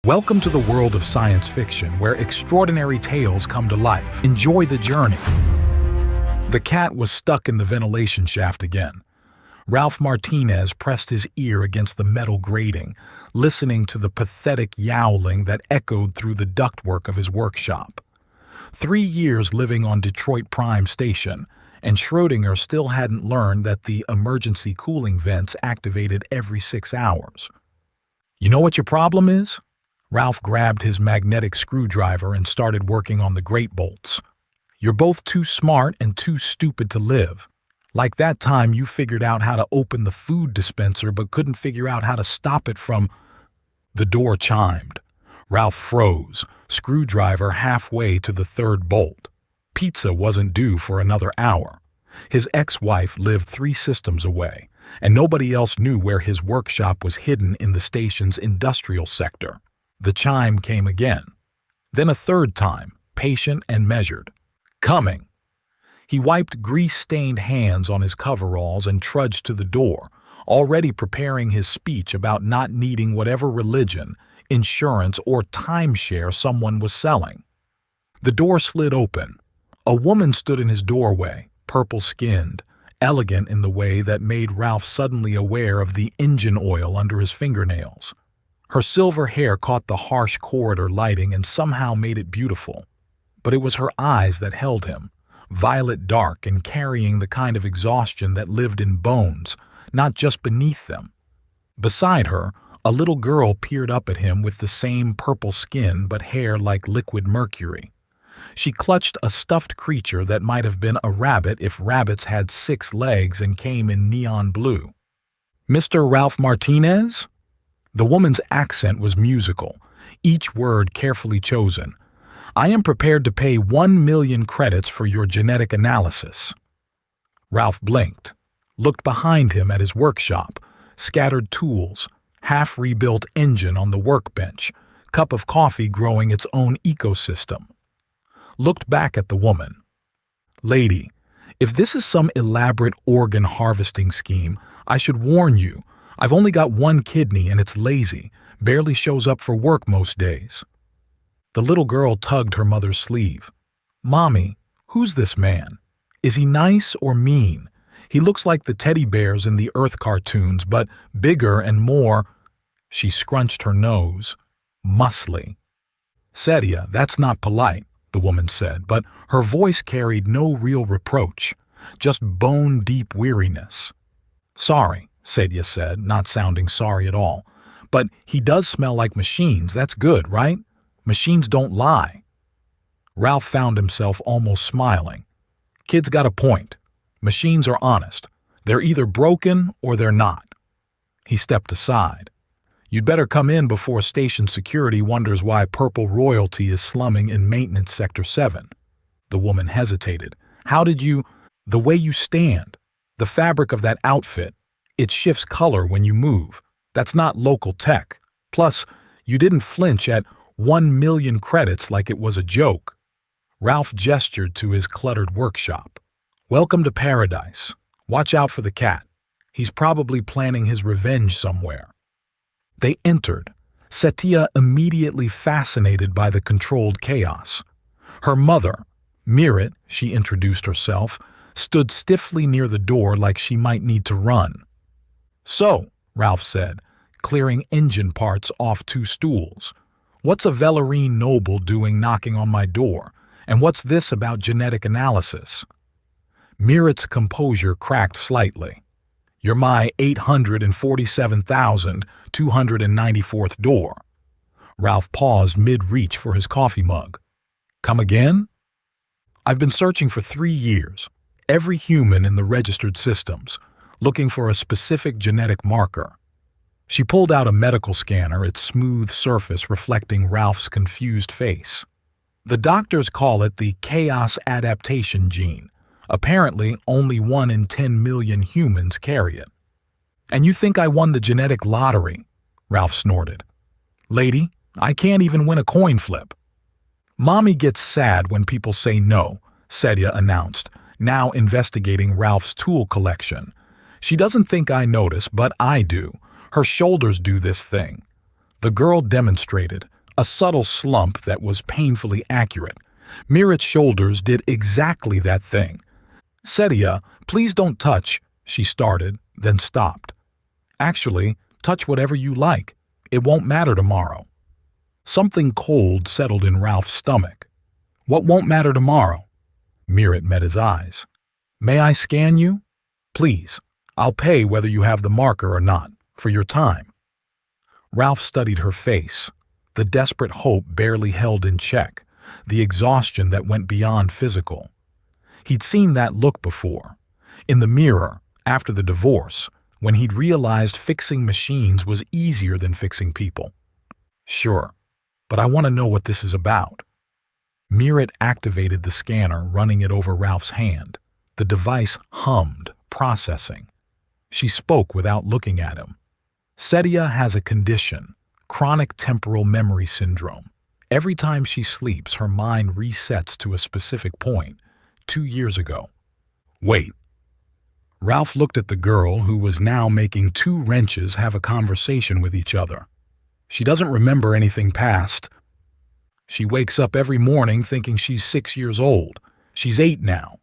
Welcome to the world of science fiction, where extraordinary tales come to life. Enjoy the journey. The cat was stuck in the ventilation shaft again. Ralph Martinez pressed his ear against the metal grating, listening to the pathetic yowling that echoed through the ductwork of his workshop. 3 years living on Detroit Prime Station, and Schrödinger still hadn't learned that the emergency cooling vents activated every 6 hours. You know what your problem is? Ralph grabbed his magnetic screwdriver and started working on the grate bolts. You're both too smart and too stupid to live. Like that time you figured out how to open the food dispenser but couldn't figure out how to stop it from... The door chimed. Ralph froze, screwdriver halfway to the third bolt. Pizza wasn't due for another hour. His ex-wife lived 3 systems away, and nobody else knew where his workshop was hidden in the station's industrial sector. The chime came again. Then a third time, patient and measured. Coming. He wiped grease-stained hands on his coveralls and trudged to the door, already preparing his speech about not needing whatever religion, insurance, or timeshare someone was selling. The door slid open. A woman stood in his doorway, purple-skinned, elegant in the way that made Ralph suddenly aware of the engine oil under his fingernails. Her silver hair caught the harsh corridor lighting and somehow made it beautiful. But it was her eyes that held him, violet dark and carrying the kind of exhaustion that lived in bones, not just beneath them. Beside her, a little girl peered up at him with the same purple skin but hair like liquid mercury. She clutched a stuffed creature that might have been a rabbit if rabbits had 6 legs and came in neon blue. "Mr. Ralph Martinez?" The woman's accent was musical, each word carefully chosen. "I am prepared to pay 1 million credits for your genetic analysis." Ralph blinked, looked behind him at his workshop, scattered tools, half-rebuilt engine on the workbench, cup of coffee growing its own ecosystem. Looked back at the woman. "Lady, if this is some elaborate organ harvesting scheme, I should warn you. I've only got 1 kidney and it's lazy, barely shows up for work most days." The little girl tugged her mother's sleeve. "Mommy, who's this man? Is he nice or mean? He looks like the teddy bears in the Earth cartoons, but bigger and more..." She scrunched her nose. "Muscly." "Sedia, that's not polite," the woman said, but her voice carried no real reproach, just bone-deep weariness. "Sorry," Sedia said, not sounding sorry at all. "But he does smell like machines, that's good, right? Machines don't lie." Ralph found himself almost smiling. Kid's got a point. Machines are honest. They're either broken or they're not. He stepped aside. "You'd better come in before station security wonders why purple royalty is slumming in Maintenance Sector 7. The woman hesitated. "How did you... The way you stand. The fabric of that outfit. It shifts color when you move. That's not local tech. Plus, you didn't flinch at 1 million credits like it was a joke." Ralph gestured to his cluttered workshop. "Welcome to paradise. Watch out for the cat. He's probably planning his revenge somewhere." They entered, Setia immediately fascinated by the controlled chaos. Her mother, Mirit, she introduced herself, stood stiffly near the door like she might need to run. "So," Ralph said, clearing engine parts off 2 stools, "what's a Velarine noble doing knocking on my door? And what's this about genetic analysis?" Mirit's composure cracked slightly. "You're my 847,294th door." Ralph paused mid-reach for his coffee mug. "Come again?" "I've been searching for 3 years, every human in the registered systems, looking for a specific genetic marker." She pulled out a medical scanner, its smooth surface reflecting Ralph's confused face. "The doctors call it the chaos adaptation gene. Apparently, only 1 in 10 million humans carry it." "And you think I won the genetic lottery?" Ralph snorted. "Lady, I can't even win a coin flip." "Mommy gets sad when people say no," Sedia announced, now investigating Ralph's tool collection. "She doesn't think I notice, but I do. Her shoulders do this thing." The girl demonstrated, A subtle slump that was painfully accurate. Mirit's shoulders did exactly that thing. "Sedia, please don't touch," she started, then stopped. "Actually, touch whatever you like. It won't matter tomorrow." Something cold settled in Ralph's stomach. "What won't matter tomorrow?" Mirit met his eyes. "May I scan you? Please. I'll pay whether you have the marker or not, for your time." Ralph studied her face, the desperate hope barely held in check, the exhaustion that went beyond physical. He'd seen that look before, in the mirror, after the divorce, when he'd realized fixing machines was easier than fixing people. "Sure, but I want to know what this is about." Mirit activated the scanner, running it over Ralph's hand. The device hummed, processing. She spoke without looking at him. "Sedia has a condition, chronic temporal memory syndrome. Every time she sleeps, her mind resets to a specific point, 2 years ago." "Wait." Ralph looked at the girl, who was now making two wrenches have a conversation with each other. "She doesn't remember anything past. She wakes up every morning thinking she's 6 years old. She's 8 now."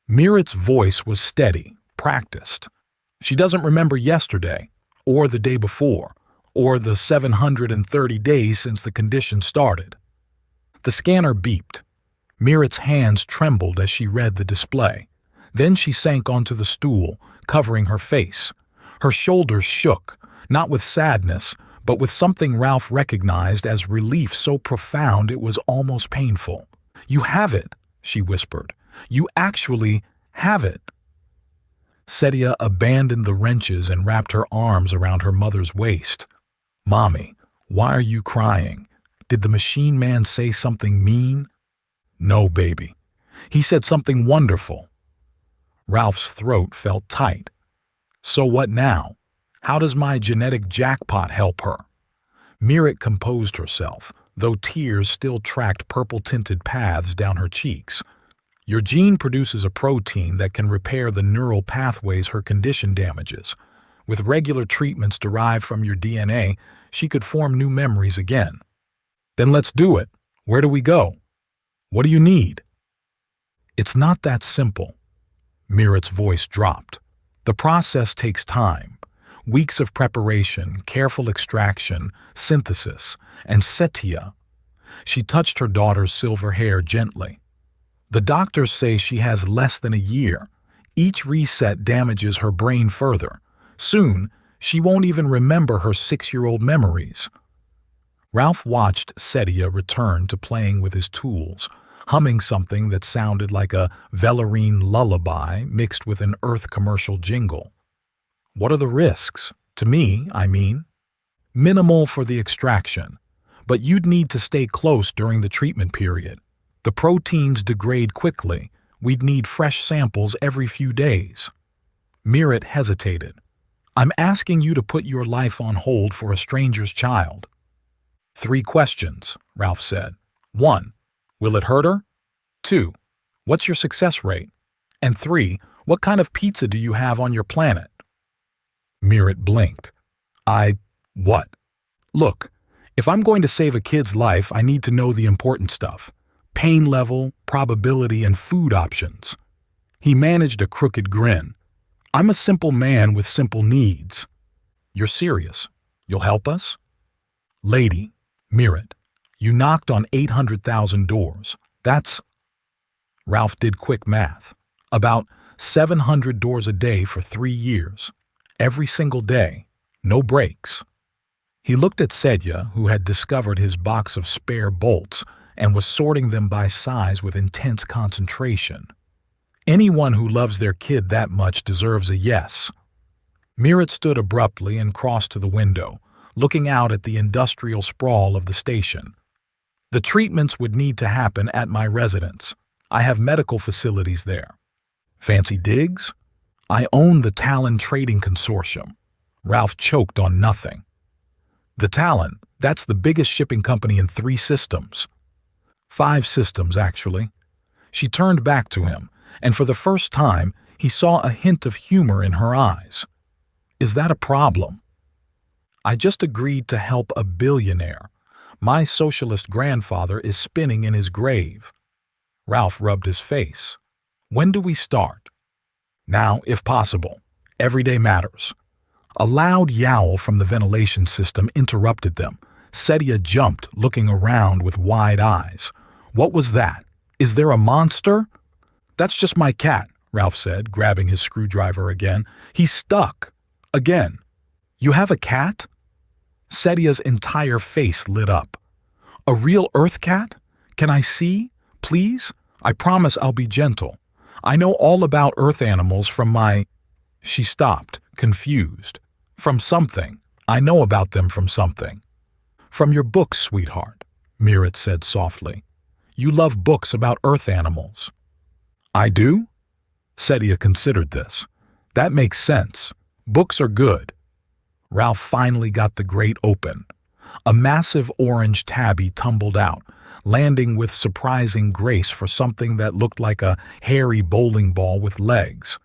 Mirit's voice was steady, practiced. "She doesn't remember yesterday, or the day before, or the 730 days since the condition started." The scanner beeped. Mirit's hands trembled as she read the display. Then she sank onto the stool, covering her face. Her shoulders shook, not with sadness, but with something Ralph recognized as relief so profound it was almost painful. "You have it," she whispered. "You actually have it." Sedia abandoned the wrenches and wrapped her arms around her mother's waist. "Mommy, why are you crying? Did the machine man say something mean?" "No, baby. He said something wonderful." Ralph's throat felt tight. "So what now? How does my genetic jackpot help her?" Mirit composed herself, though tears still tracked purple-tinted paths down her cheeks. "Your gene produces a protein that can repair the neural pathways her condition damages. With regular treatments derived from your DNA, she could form new memories again." "Then let's do it. Where do we go? What do you need?" "It's not that simple." Mirit's voice dropped. "The process takes time. Weeks of preparation, careful extraction, synthesis, and Setia." She touched her daughter's silver hair gently. "The doctors say she has less than a year. Each reset damages her brain further. Soon, she won't even remember her 6-year-old memories." Ralph watched Sedia return to playing with his tools, humming something that sounded like a Velarine lullaby mixed with an Earth commercial jingle. "What are the risks? To me, I mean." "Minimal for the extraction, but you'd need to stay close during the treatment period. The proteins degrade quickly. We'd need fresh samples every few days." Mirit hesitated. "I'm asking you to put your life on hold for a stranger's child." "3 questions," Ralph said. 1. Will it hurt her? 2. What's your success rate? And 3. What kind of pizza do you have on your planet?" Mirit blinked. What? "Look, if I'm going to save a kid's life, I need to know the important stuff. Pain level, probability, and food options." He managed a crooked grin. "I'm a simple man with simple needs." "You're serious? You'll help us?" "Lady, Mirit, you knocked on 800,000 doors. That's..." Ralph did quick math. "About 700 doors a day for 3 years. Every single day. No breaks." He looked at Sedia, who had discovered his box of spare bolts and was sorting them by size with intense concentration. Anyone who loves their kid that much deserves a yes. Mirit stood abruptly and crossed to the window, looking out at the industrial sprawl of the station. "The treatments would need to happen at my residence. I have medical facilities there." "Fancy digs?" "I own the Talon Trading Consortium." Ralph choked on nothing. "The Talon, that's the biggest shipping company in 3 systems. 5 systems, actually." She turned back to him, and for the first time, he saw a hint of humor in her eyes. "Is that a problem?" "I just agreed to help a billionaire. My socialist grandfather is spinning in his grave. Ralph rubbed his face. When do we start? Now, if possible. Everyday matters. A loud yowl from the ventilation system interrupted them. Sedia jumped, looking around with wide eyes. What was that? Is there a monster? That's just my cat, Ralph said, grabbing his screwdriver again. He's stuck. Again. You have a cat? Sedia's entire face lit up. A real Earth cat? Can I see? Please? I promise I'll be gentle. I know all about Earth animals from my... She stopped, confused. From something. I know about them from something. From your books, sweetheart, Mirrit said softly. You love books about Earth animals. I do? Sedia considered this. That makes sense. Books are good. Ralph finally got the grate open. A massive orange tabby tumbled out, landing with surprising grace for something that looked like a hairy bowling ball with legs.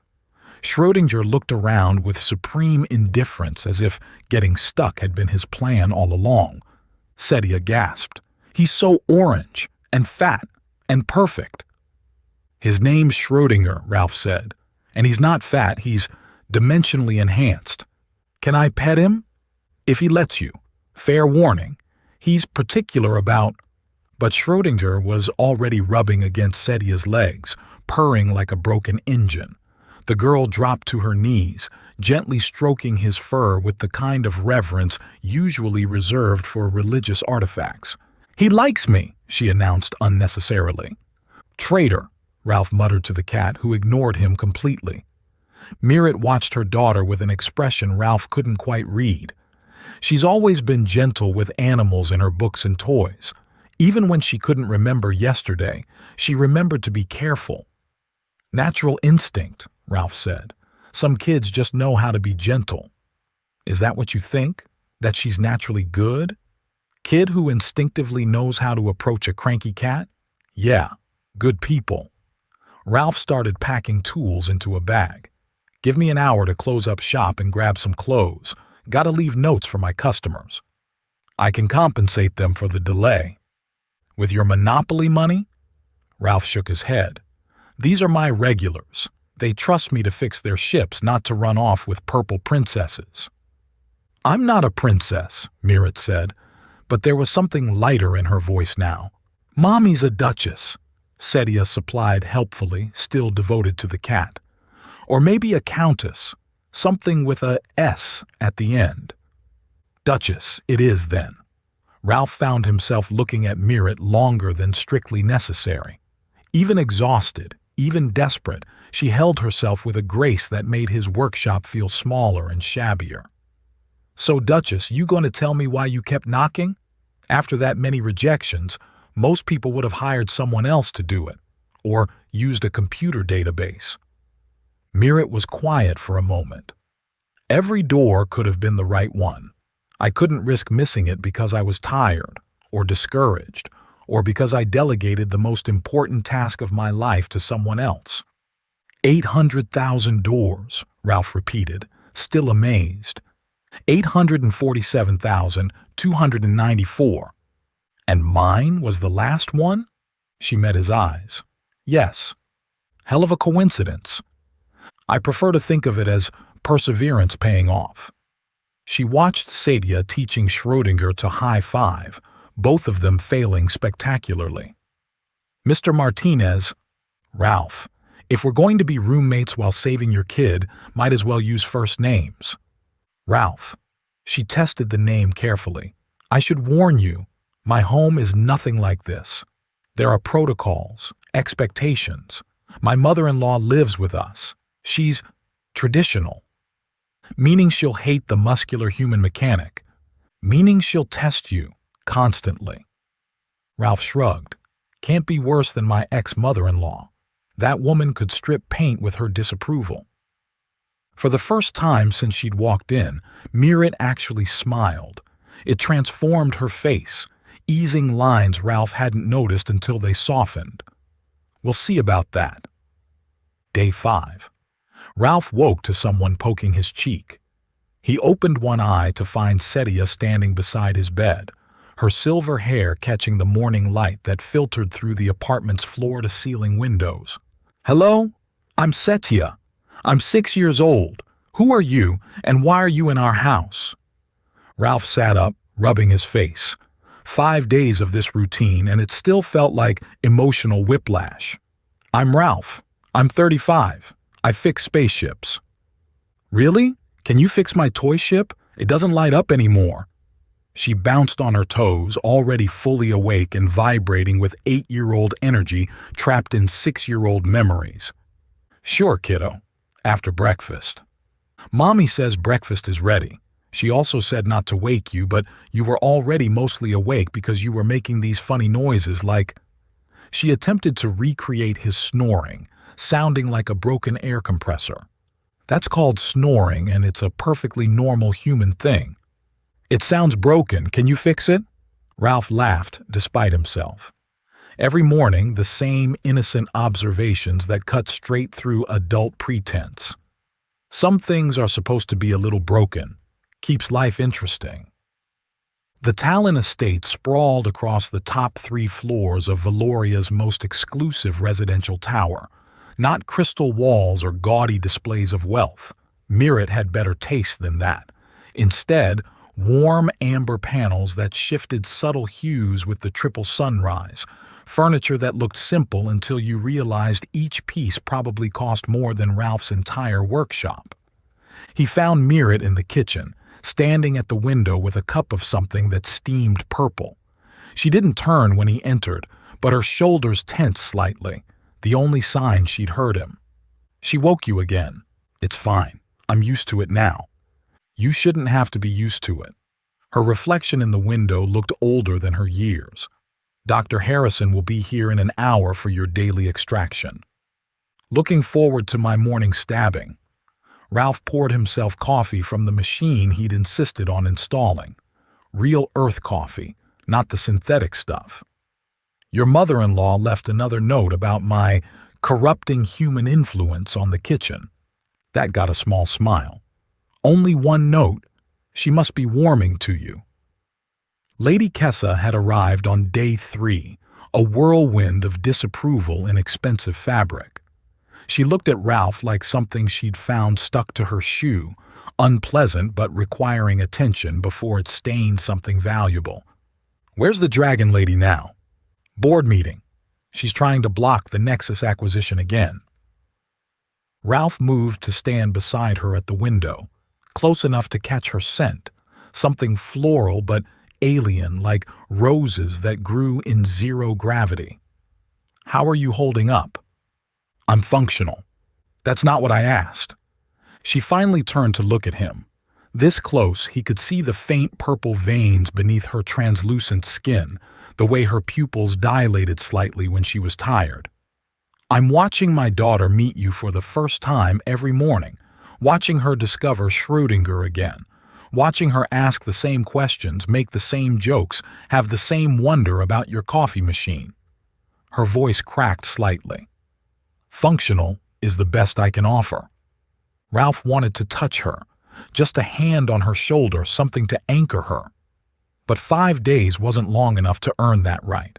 Schrödinger looked around with supreme indifference as if getting stuck had been his plan all along. Sedia gasped. He's so orange and fat and perfect. His name's Schrödinger, Ralph said. And he's not fat, he's dimensionally enhanced. Can I pet him? If he lets you. Fair warning. He's particular about... But Schrödinger was already rubbing against Sedia's legs, purring like a broken engine. The girl dropped to her knees, gently stroking his fur with the kind of reverence usually reserved for religious artifacts. He likes me, she announced unnecessarily. Traitor, Ralph muttered to the cat, who ignored him completely. Mirrit watched her daughter with an expression Ralph couldn't quite read. She's always been gentle with animals in her books and toys. Even when she couldn't remember yesterday, she remembered to be careful. Natural instinct, Ralph said. Some kids just know how to be gentle. Is that what you think? That she's naturally good? Kid who instinctively knows how to approach a cranky cat? Yeah, good people. Ralph started packing tools into a bag. Give me an hour to close up shop and grab some clothes. Gotta leave notes for my customers. I can compensate them for the delay. With your monopoly money? Ralph shook his head. These are my regulars. They trust me to fix their ships, not to run off with purple princesses. I'm not a princess, Mirrit said, but there was something lighter in her voice now. Mommy's a duchess, Sedia supplied helpfully, still devoted to the cat. Or maybe a countess, something with a S at the end. Duchess it is then. Ralph found himself looking at Mirrit longer than strictly necessary. Even exhausted, even desperate, she held herself with a grace that made his workshop feel smaller and shabbier. So, Duchess, you going to tell me why you kept knocking? After that many rejections, most people would have hired someone else to do it, or used a computer database. Mirrit was quiet for a moment. Every door could have been the right one. I couldn't risk missing it because I was tired, or discouraged, or because I delegated the most important task of my life to someone else. 800,000 doors, Ralph repeated, still amazed. 847,294. And mine was the last one? She met his eyes. Yes. Hell of a coincidence. I prefer to think of it as perseverance paying off. She watched Sedia teaching Schrödinger to high five, both of them failing spectacularly. Mr. Martinez, Ralph, if we're going to be roommates while saving your kid, might as well use first names. Ralph. She tested the name carefully. I should warn you, my home is nothing like this. There are protocols, expectations. My mother-in-law lives with us. She's traditional. Meaning she'll hate the muscular human mechanic. Meaning she'll test you constantly. Ralph shrugged. Can't be worse than my ex-mother-in-law. That woman could strip paint with her disapproval. For the first time since she'd walked in, Mirrit actually smiled. It transformed her face, easing lines Ralph hadn't noticed until they softened. We'll see about that. Day 5. Ralph woke to someone poking his cheek. He opened one eye to find Sedia standing beside his bed, her silver hair catching the morning light that filtered through the apartment's floor-to-ceiling windows. "Hello? I'm Setya. I'm 6 years old. Who are you, and why are you in our house?" Ralph sat up, rubbing his face. 5 days of this routine, and it still felt like emotional whiplash. "I'm Ralph. I'm 35. I fix spaceships." "Really? Can you fix my toy ship? It doesn't light up anymore." She bounced on her toes, already fully awake and vibrating with 8-year-old energy trapped in 6-year-old memories. "Sure, kiddo. After breakfast." "Mommy says breakfast is ready. She also said not to wake you, but you were already mostly awake because you were making these funny noises like—" She attempted to recreate his snoring, sounding like a broken air compressor. "That's called snoring, and it's a perfectly normal human thing." "It sounds broken. Can you fix it?" Ralph laughed despite himself. Every morning, the same innocent observations that cut straight through adult pretense. Some things are supposed to be a little broken. Keeps life interesting. The Talon estate sprawled across the top 3 floors of Valoria's most exclusive residential tower. Not crystal walls or gaudy displays of wealth. Mirrit had better taste than that. Instead, warm amber panels that shifted subtle hues with the triple sunrise, furniture that looked simple until you realized each piece probably cost more than Ralph's entire workshop. He found Mirrit in the kitchen, standing at the window with a cup of something that steamed purple. She didn't turn when he entered, but her shoulders tensed slightly, the only sign she'd heard him. "She woke you again. It's fine. I'm used to it now." "You shouldn't have to be used to it." Her reflection in the window looked older than her years. "Dr. Harrison will be here in an hour for your daily extraction." "Looking forward to my morning stabbing." Ralph poured himself coffee from the machine he'd insisted on installing. Real earth coffee, not the synthetic stuff. "Your mother-in-law left another note about my corrupting human influence on the kitchen." That got a small smile. "Only one note? She must be warming to you." Lady Kessa had arrived on day 3, a whirlwind of disapproval in expensive fabric. She looked at Ralph like something she'd found stuck to her shoe, unpleasant but requiring attention before it stained something valuable. "Where's the dragon lady now?" "Board meeting. She's trying to block the Nexus acquisition again." Ralph moved to stand beside her at the window, close enough to catch her scent, something floral but alien like roses that grew in zero gravity. "How are you holding up?" "I'm functional." "That's not what I asked." She finally turned to look at him. This close, he could see the faint purple veins beneath her translucent skin, the way her pupils dilated slightly when she was tired. "I'm watching my daughter meet you for the first time every morning, watching her discover Schrödinger again, watching her ask the same questions, make the same jokes, have the same wonder about your coffee machine." Her voice cracked slightly. "Functional is the best I can offer." Ralph wanted to touch her, just a hand on her shoulder, something to anchor her. But 5 days wasn't long enough to earn that right.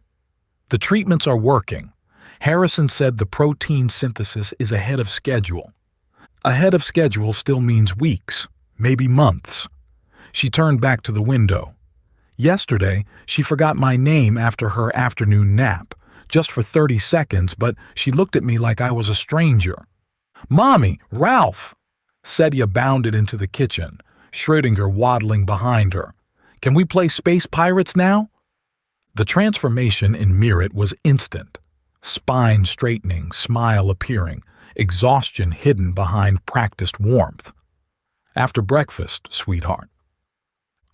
"The treatments are working. Harrison said the protein synthesis is ahead of schedule." Ahead of schedule still means weeks, maybe months. She turned back to the window. "Yesterday, she forgot my name after her afternoon nap. Just for 30 seconds, but she looked at me like I was a stranger." "Mommy! Ralph!" Setya bounded into the kitchen, Schrödinger waddling behind her. "Can we play Space Pirates now?" The transformation in Mirrit was instant. Spine straightening, smile appearing, exhaustion hidden behind practiced warmth. "After breakfast, sweetheart."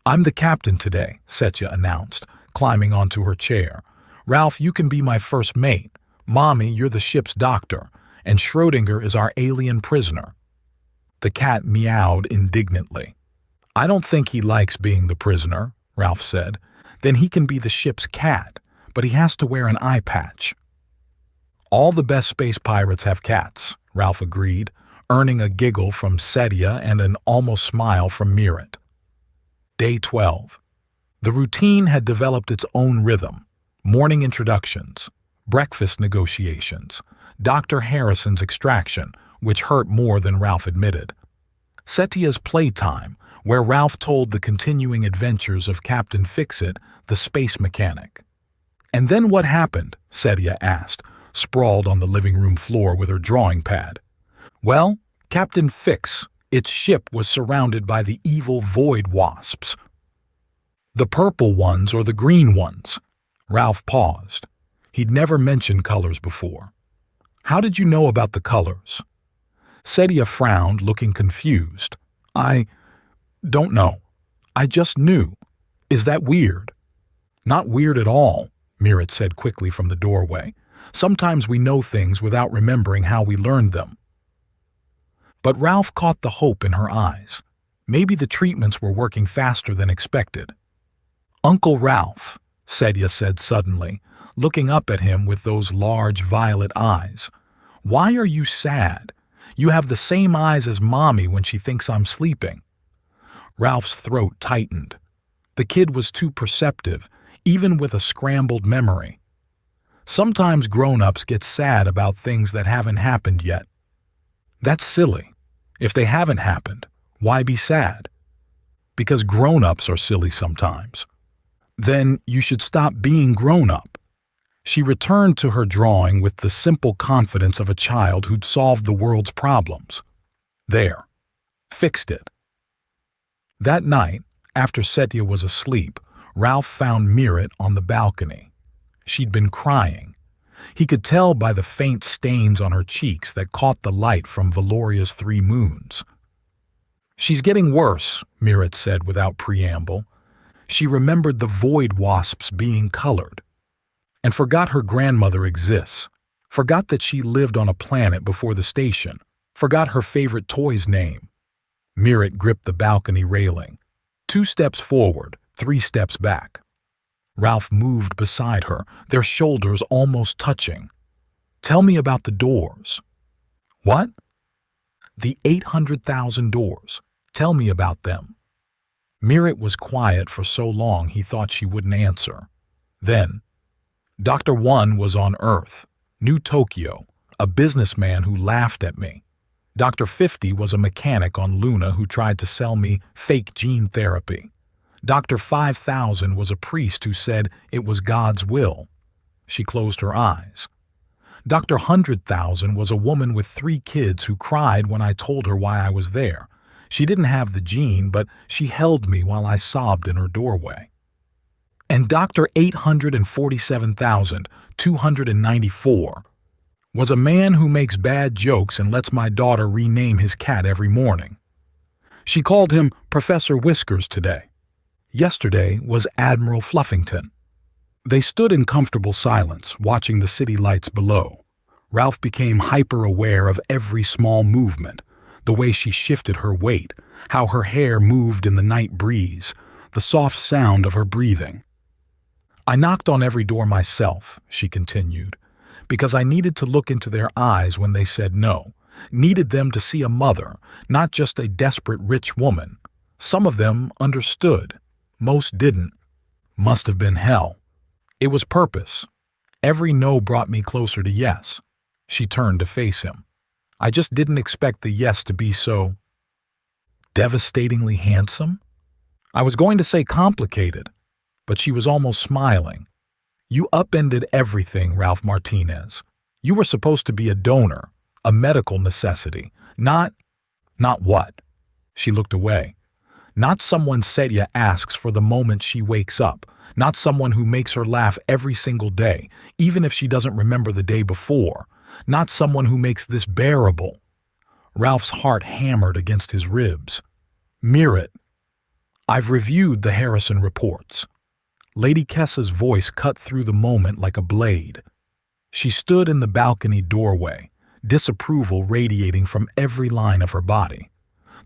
"I'm the captain today," Setya announced, climbing onto her chair. "Ralph, you can be my first mate. Mommy, you're the ship's doctor, and Schrödinger is our alien prisoner." The cat meowed indignantly. "I don't think he likes being the prisoner," Ralph said. "Then he can be the ship's cat, but he has to wear an eye patch." "All the best space pirates have cats," Ralph agreed, earning a giggle from Setya and an almost smile from Mirrit. Day 12. The routine had developed its own rhythm: morning introductions, breakfast negotiations, Dr. Harrison's extraction, which hurt more than Ralph admitted, Setia's playtime, where Ralph told the continuing adventures of Captain Fix-It, the space mechanic. "And then what happened?" Setia asked, sprawled on the living room floor with her drawing pad. "Well, Captain Fix, its ship was surrounded by the evil void wasps. The purple ones or the green ones?" Ralph paused. He'd never mentioned colors before. "How did you know about the colors?" Setia frowned, looking confused. "I don't know. I just knew. Is that weird?" "Not weird at all," Mirrit said quickly from the doorway. "Sometimes we know things without remembering how we learned them." But Ralph caught the hope in her eyes. Maybe the treatments were working faster than expected. "Uncle Ralph," Setia said suddenly, looking up at him with those large violet eyes, "why are you sad? You have the same eyes as Mommy when she thinks I'm sleeping." Ralph's throat tightened. The kid was too perceptive, even with a scrambled memory. Sometimes grown-ups get sad about things that haven't happened yet. That's silly. If they haven't happened, why be sad? Because grown-ups are silly sometimes. Then you should stop being grown-up. She returned to her drawing with the simple confidence of a child who'd solved the world's problems. There. Fixed it. That night, after Setia was asleep, Ralph found Mirrit on the balcony. She'd been crying. He could tell by the faint stains on her cheeks that caught the light from Valoria's 3 moons. "She's getting worse," Mirrit said without preamble. She remembered the void wasps being colored, and forgot her grandmother exists, forgot that she lived on a planet before the station, forgot her favorite toy's name. Mirrit gripped the balcony railing. 2 steps forward, 3 steps back. Ralph moved beside her, their shoulders almost touching. "Tell me about the doors." "What?" "The 800,000 doors. Tell me about them." Mirrit was quiet for so long he thought she wouldn't answer. Then, "Dr. 1 was on Earth, New Tokyo, a businessman who laughed at me. Dr. 50 was a mechanic on Luna who tried to sell me fake gene therapy. Dr. 5000 was a priest who said it was God's will." She closed her eyes. "Dr. 100,000 was a woman with 3 kids who cried when I told her why I was there. She didn't have the gene, but she held me while I sobbed in her doorway. And Dr. 847,294 was a man who makes bad jokes and lets my daughter rename his cat every morning. She called him Professor Whiskers today. Yesterday was Admiral Fluffington." They stood in comfortable silence, watching the city lights below. Ralph became hyper-aware of every small movement, the way she shifted her weight, how her hair moved in the night breeze, the soft sound of her breathing. "I knocked on every door myself," she continued, "because I needed to look into their eyes when they said no, needed them to see a mother, not just a desperate rich woman. Some of them understood. Most didn't. Must have been hell. It was purpose. Every no brought me closer to yes." She turned to face him. "I just didn't expect the yes to be so devastatingly handsome. I was going to say complicated, but she was almost smiling. You upended everything, Ralph Martinez. You were supposed to be a donor, a medical necessity, not what?" She looked away. "Not someone Setia asks for the moment she wakes up, not someone who makes her laugh every single day, even if she doesn't remember the day before, not someone who makes this bearable." Ralph's heart hammered against his ribs. "Mirrit, I've reviewed the Harrison reports." Lady Kessa's voice cut through the moment like a blade. She stood in the balcony doorway, disapproval radiating from every line of her body.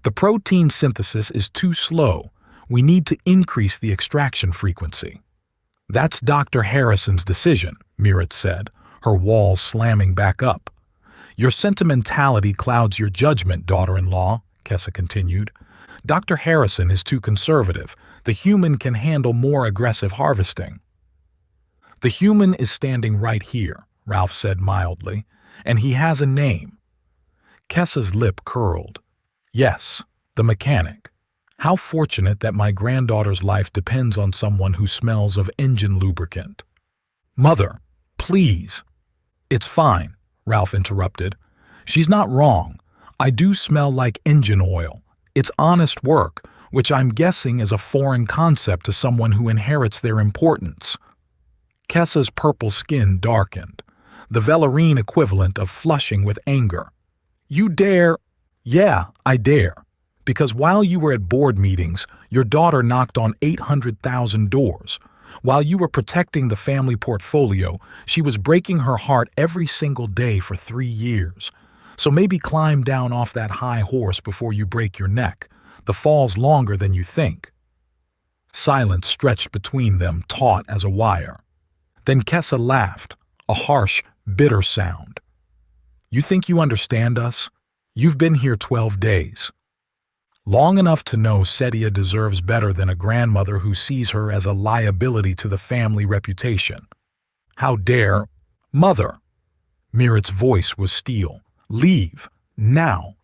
"The protein synthesis is too slow. We need to increase the extraction frequency." "That's Dr. Harrison's decision," Mirrit said, her walls slamming back up. "Your sentimentality clouds your judgment, daughter-in-law," Kessa continued. Dr. Harrison is too conservative. The human can handle more aggressive harvesting. The human is standing right here, Ralph said mildly, and he has a name. Kessa's lip curled. Yes, the mechanic. How fortunate that my granddaughter's life depends on someone who smells of engine lubricant. Mother, please. It's fine, Ralph interrupted. She's not wrong. I do smell like engine oil. It's honest work, which I'm guessing is a foreign concept to someone who inherits their importance. Kessa's purple skin darkened, the Vellerine equivalent of flushing with anger. You dare? Yeah, I dare. Because while you were at board meetings, your daughter knocked on 800,000 doors. While you were protecting the family portfolio, she was breaking her heart every single day for 3 years. So maybe climb down off that high horse before you break your neck. The fall's longer than you think. Silence stretched between them, taut as a wire. Then Kessa laughed, a harsh, bitter sound. You think you understand us? You've been here 12 days. Long enough to know Setia deserves better than a grandmother who sees her as a liability to the family reputation. How dare... Mother! Mirit's voice was steel. Leave, now.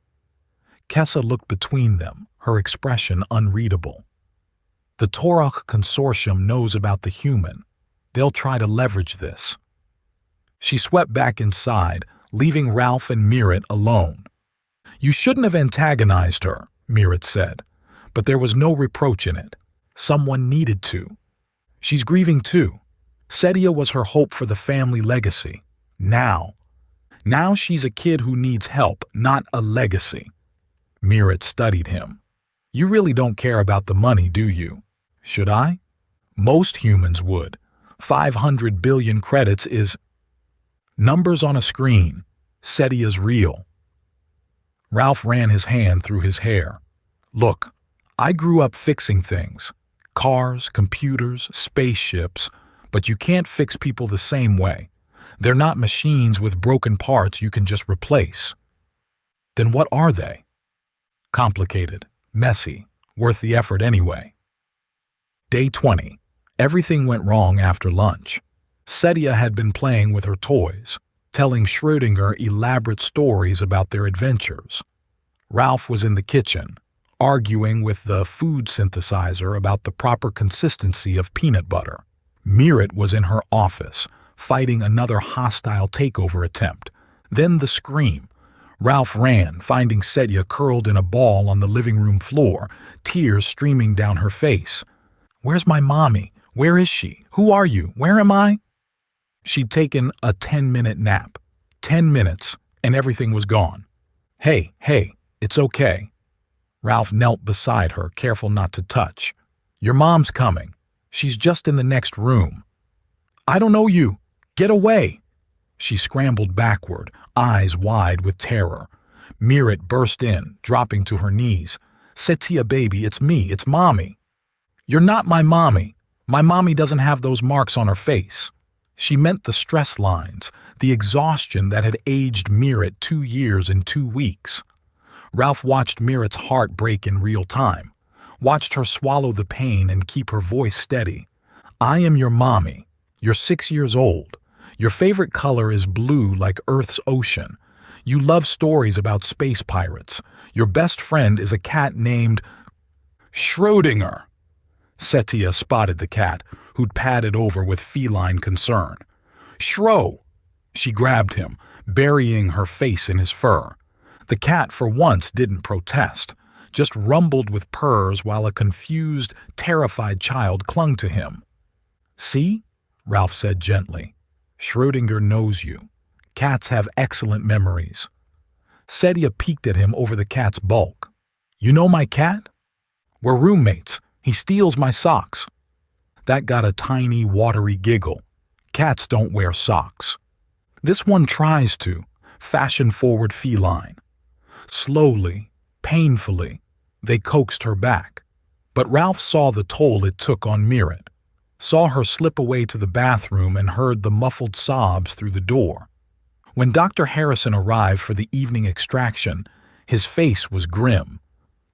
Kessa looked between them, her expression unreadable. The Torok Consortium knows about the human. They'll try to leverage this. She swept back inside, leaving Ralph and Mirit alone. You shouldn't have antagonized her, Mirit said, but there was no reproach in it. Someone needed to. She's grieving too. Setia was her hope for the family legacy. Now she's a kid who needs help, not a legacy. Mirit studied him. You really don't care about the money, do you? Should I? Most humans would. 500 billion credits is... Numbers on a screen. Setia's real. Ralph ran his hand through his hair. Look, I grew up fixing things. Cars, computers, spaceships, but you can't fix people the same way. They're not machines with broken parts you can just replace. Then what are they? Complicated, messy, worth the effort anyway. Day 20. Everything went wrong after lunch. Setia had been playing with her toys, telling Schrödinger elaborate stories about their adventures. Ralph was in the kitchen, arguing with the food synthesizer about the proper consistency of peanut butter. Mirit was in her office, fighting another hostile takeover attempt. Then the scream. Ralph ran, finding Setia curled in a ball on the living room floor, tears streaming down her face. Where's my mommy? Where is she? Who are you? Where am I? She'd taken a 10-minute nap. 10 minutes, and everything was gone. Hey, it's okay. Ralph knelt beside her, careful not to touch. Your mom's coming. She's just in the next room. I don't know you. Get away! She scrambled backward, eyes wide with terror. Mirit burst in, dropping to her knees. Setia, baby, it's me, it's Mommy. You're not my mommy. My mommy doesn't have those marks on her face. She meant the stress lines, the exhaustion that had aged Mirit 2 years and 2 weeks. Ralph watched Mirit's heart break in real time, watched her swallow the pain and keep her voice steady. I am your mommy. You're 6 years old. Your favorite color is blue like Earth's ocean. You love stories about space pirates. Your best friend is a cat named Schrödinger. Setia spotted the cat, who'd padded over with feline concern. Shro! She grabbed him, burying her face in his fur. The cat for once didn't protest, just rumbled with purrs while a confused, terrified child clung to him. See? Ralph said gently. Schrödinger knows you. Cats have excellent memories. Setia peeked at him over the cat's bulk. You know my cat? We're roommates. He steals my socks. That got a tiny, watery giggle. Cats don't wear socks. This one tries to, fashion-forward feline. Slowly, painfully, they coaxed her back. But Ralph saw the toll it took on Mirit, saw her slip away to the bathroom and heard the muffled sobs through the door. When Dr. Harrison arrived for the evening extraction, his face was grim.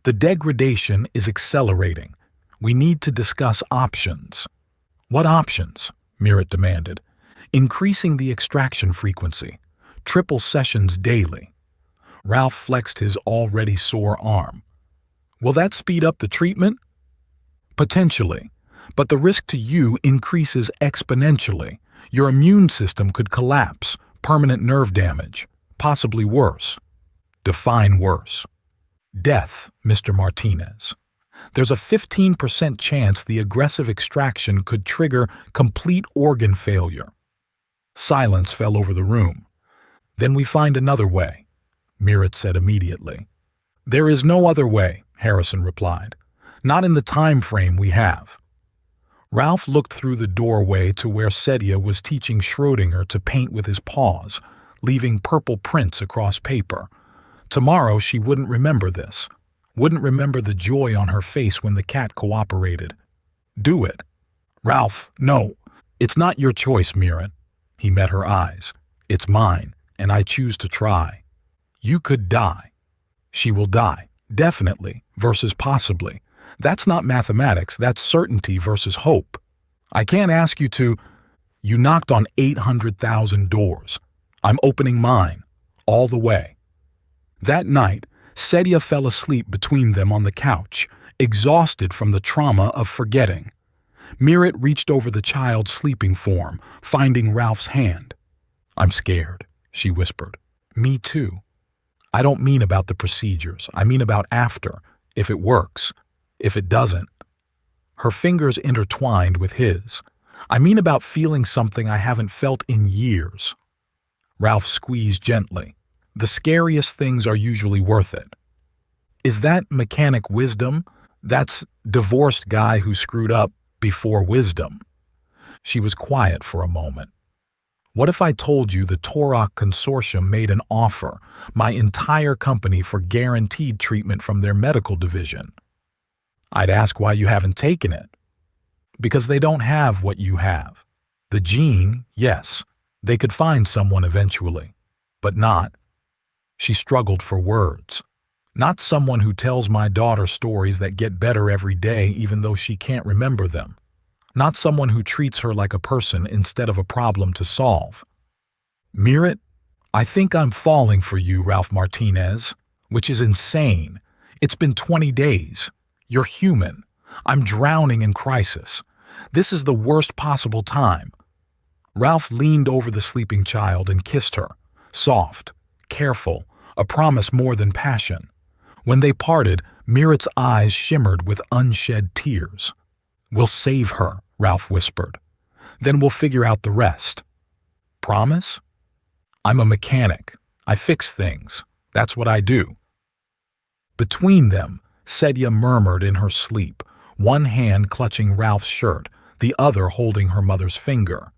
The degradation is accelerating. We need to discuss options." "What options?" Mirret demanded. "Increasing the extraction frequency. Triple sessions daily." Ralph flexed his already sore arm. "Will that speed up the treatment?" "Potentially, but the risk to you increases exponentially. Your immune system could collapse, permanent nerve damage, possibly worse." "Define worse." "Death, Mr. Martinez. There's a 15% chance the aggressive extraction could trigger complete organ failure." Silence fell over the room. "Then we find another way," Mirret said immediately. "There is no other way," Harrison replied. "Not in the time frame we have." Ralph looked through the doorway to where Sedia was teaching Schrödinger to paint with his paws, leaving purple prints across paper. Tomorrow she wouldn't remember this, wouldn't remember the joy on her face when the cat cooperated. "Do it." "Ralph, no. It's not your choice, Mirret." He met her eyes. "It's mine, and I choose to try." "You could die." "She will die, definitely, versus possibly. That's not mathematics, that's certainty versus hope. I can't ask you to—" "You knocked on 800,000 doors. I'm opening mine, all the way." That night, Sedia fell asleep between them on the couch, exhausted from the trauma of forgetting. Mirret reached over the child's sleeping form, finding Ralph's hand. "I'm scared," she whispered. "Me too. I don't mean about the procedures. I mean about after, if it works, if it doesn't." Her fingers intertwined with his. "I mean about feeling something I haven't felt in years." Ralph squeezed gently. "The scariest things are usually worth it." "Is that mechanic wisdom? That's divorced guy who screwed up before wisdom." She was quiet for a moment. "What if I told you the Torok Consortium made an offer, my entire company, for guaranteed treatment from their medical division?" "I'd ask why you haven't taken it." "Because they don't have what you have. The gene, yes, they could find someone eventually, but not—" She struggled for words. "Not someone who tells my daughter stories that get better every day even though she can't remember them. Not someone who treats her like a person instead of a problem to solve." "Mirret, I think I'm falling for you, Ralph Martinez, which is insane. It's been 20 days. You're human. I'm drowning in crisis. This is the worst possible time." Ralph leaned over the sleeping child and kissed her, soft, careful, a promise more than passion. When they parted, Mirret's eyes shimmered with unshed tears. "We'll save her," Ralph whispered. "Then we'll figure out the rest." "Promise?" "I'm a mechanic. I fix things. That's what I do." Between them, Sedia murmured in her sleep, one hand clutching Ralph's shirt, the other holding her mother's finger.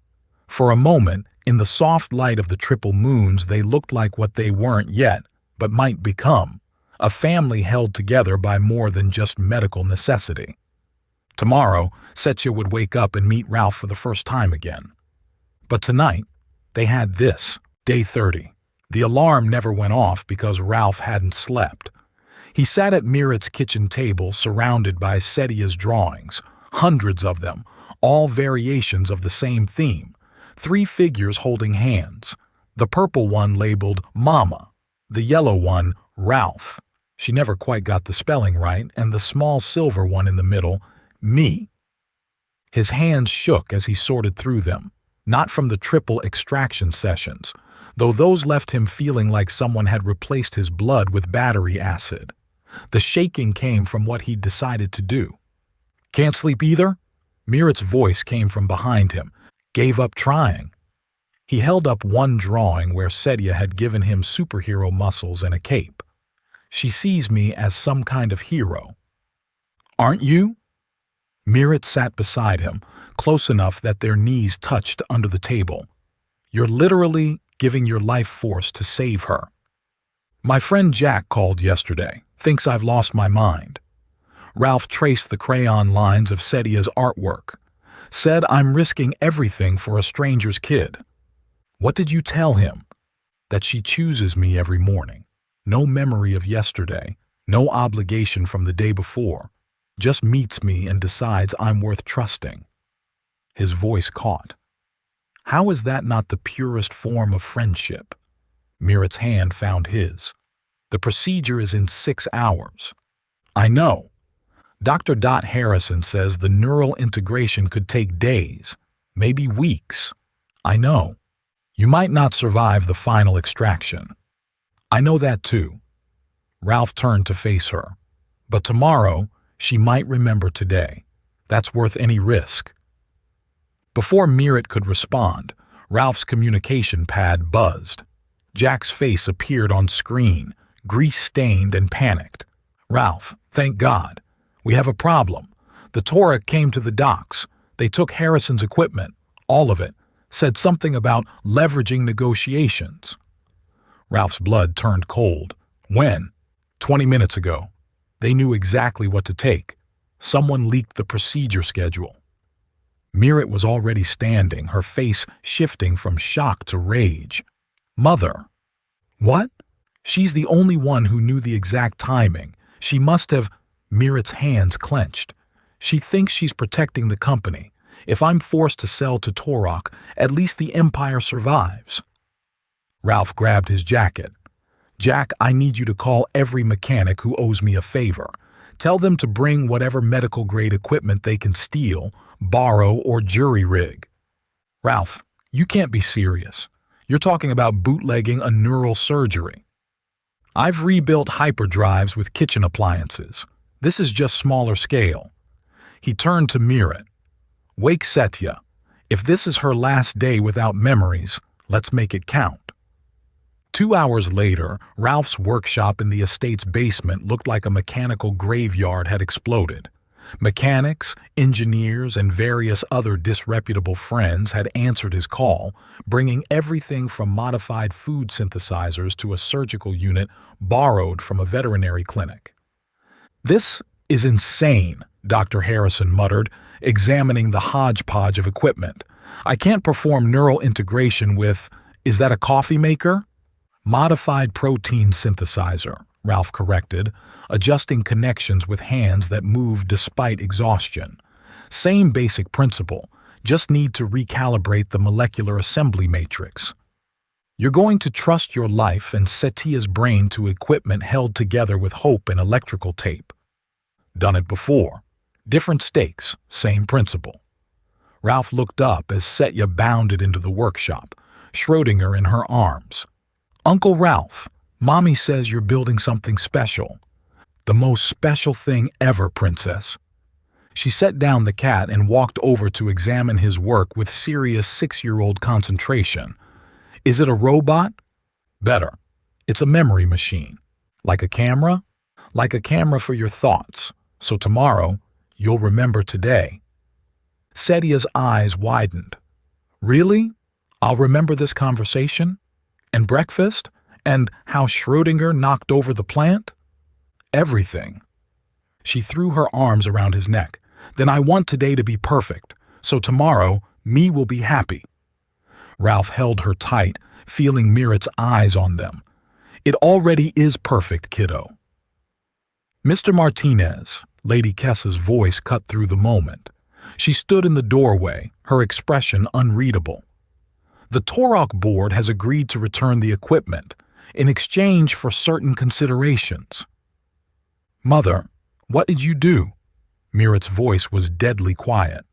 For a moment, in the soft light of the triple moons, they looked like what they weren't yet, but might become, a family held together by more than just medical necessity. Tomorrow, Setya would wake up and meet Ralph for the first time again. But tonight, they had this, day 30. The alarm never went off because Ralph hadn't slept. He sat at Mirret's kitchen table surrounded by Setia's drawings, hundreds of them, all variations of the same theme. 3 figures holding hands. The purple one labeled Mama, the yellow one Ralph. She never quite got the spelling right, and the small silver one in the middle, Me. His hands shook as he sorted through them, not from the triple extraction sessions, though those left him feeling like someone had replaced his blood with battery acid. The shaking came from what he'd decided to do. "Can't sleep either?" Mirret's voice came from behind him. "Gave up trying." He held up one drawing where Sedia had given him superhero muscles and a cape. "She sees me as some kind of hero." "Aren't you?" Mirret sat beside him, close enough that their knees touched under the table. "You're literally giving your life force to save her." "My friend Jack called yesterday. Thinks I've lost my mind." Ralph traced the crayon lines of Sedia's artwork. "Said I'm risking everything for a stranger's kid." "What did you tell him?" "That she chooses me every morning. No memory of yesterday. No obligation from the day before. Just meets me and decides I'm worth trusting. His voice caught. How is that not the purest form of friendship? Mirit's hand found his. The procedure is in 6 hours. I know. Dr. Harrison says the neural integration could take days, maybe weeks. I know. You might not survive the final extraction. I know that too. Ralph turned to face her. But tomorrow, she might remember today. That's worth any risk. Before Mirit could respond, Ralph's communication pad buzzed. Jack's face appeared on screen, grease-stained and panicked. Ralph, thank God. We have a problem. The Torah came to the docks. They took Harrison's equipment, all of it, said something about leveraging negotiations. Ralph's blood turned cold. When? 20 minutes ago. They knew exactly what to take. Someone leaked the procedure schedule. Mirit was already standing, her face shifting from shock to rage. Mother. What? She's the only one who knew the exact timing. She must have... Mirit's hands clenched. She thinks she's protecting the company. If I'm forced to sell to Torok, at least the Empire survives. Ralph grabbed his jacket. Jack, I need you to call every mechanic who owes me a favor. Tell them to bring whatever medical-grade equipment they can steal, borrow, or jury-rig. Ralph, you can't be serious. You're talking about bootlegging a neural surgery. I've rebuilt hyperdrives with kitchen appliances. This is just smaller scale. He turned to Mirit. Wake Setya. If this is her last day without memories, let's make it count. 2 hours later, Ralph's workshop in the estate's basement looked like a mechanical graveyard had exploded. Mechanics, engineers, and various other disreputable friends had answered his call, bringing everything from modified food synthesizers to a surgical unit borrowed from a veterinary clinic. This is insane, Dr. Harrison muttered, examining the hodgepodge of equipment. I can't perform neural integration with, is that a coffee maker? Modified protein synthesizer, Ralph corrected, adjusting connections with hands that moved despite exhaustion. Same basic principle, just need to recalibrate the molecular assembly matrix. You're going to trust your life and Setya's brain to equipment held together with hope and electrical tape. Done it before. Different stakes, same principle. Ralph looked up as Setya bounded into the workshop, Schrödinger in her arms. Uncle Ralph, Mommy says you're building something special. The most special thing ever, Princess. She set down the cat and walked over to examine his work with serious 6-year-old concentration. Is it a robot? Better. It's a memory machine. Like a camera? Like a camera for your thoughts. So tomorrow, you'll remember today. Setya's eyes widened. Really? I'll remember this conversation? And breakfast? And how Schrödinger knocked over the plant? Everything. She threw her arms around his neck. Then I want today to be perfect. So tomorrow, me will be happy. Ralph held her tight, feeling Mirit's eyes on them. It already is perfect, kiddo. Mr. Martinez, Lady Kessa's voice cut through the moment. She stood in the doorway, her expression unreadable. The Torok board has agreed to return the equipment in exchange for certain considerations. Mother, what did you do? Mirit's voice was deadly quiet.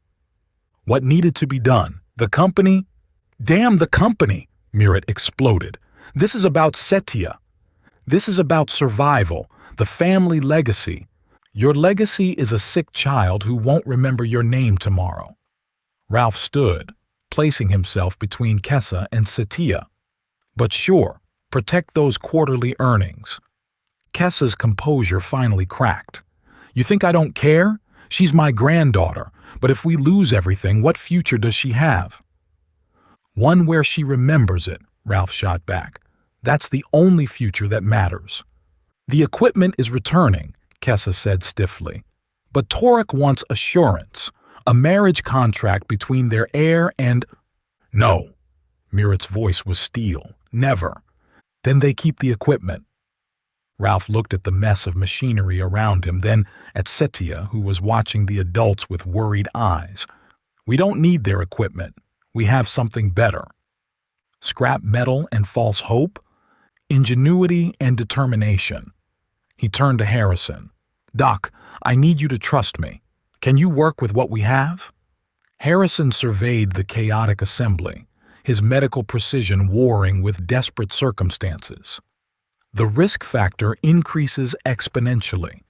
What needed to be done? The company? Damn the company! Mirit exploded. This is about Setya. This is about survival, the family legacy. Your legacy is a sick child who won't remember your name tomorrow. Ralph stood, placing himself between Kessa and Setya. But sure, protect those quarterly earnings. Kessa's composure finally cracked. You think I don't care? She's my granddaughter, but if we lose everything, what future does she have? One where she remembers it, Ralph shot back. That's the only future that matters. The equipment is returning, Kessa said stiffly. But Torok wants assurance, a marriage contract between their heir and... No. Mirit's voice was steel. Never. Then they keep the equipment. Ralph looked at the mess of machinery around him, then at Setia, who was watching the adults with worried eyes. We don't need their equipment. We have something better. Scrap metal and false hope? Ingenuity and determination. He turned to Harrison. Doc, I need you to trust me. Can you work with what we have? Harrison surveyed the chaotic assembly, his medical precision warring with desperate circumstances. The risk factor increases exponentially.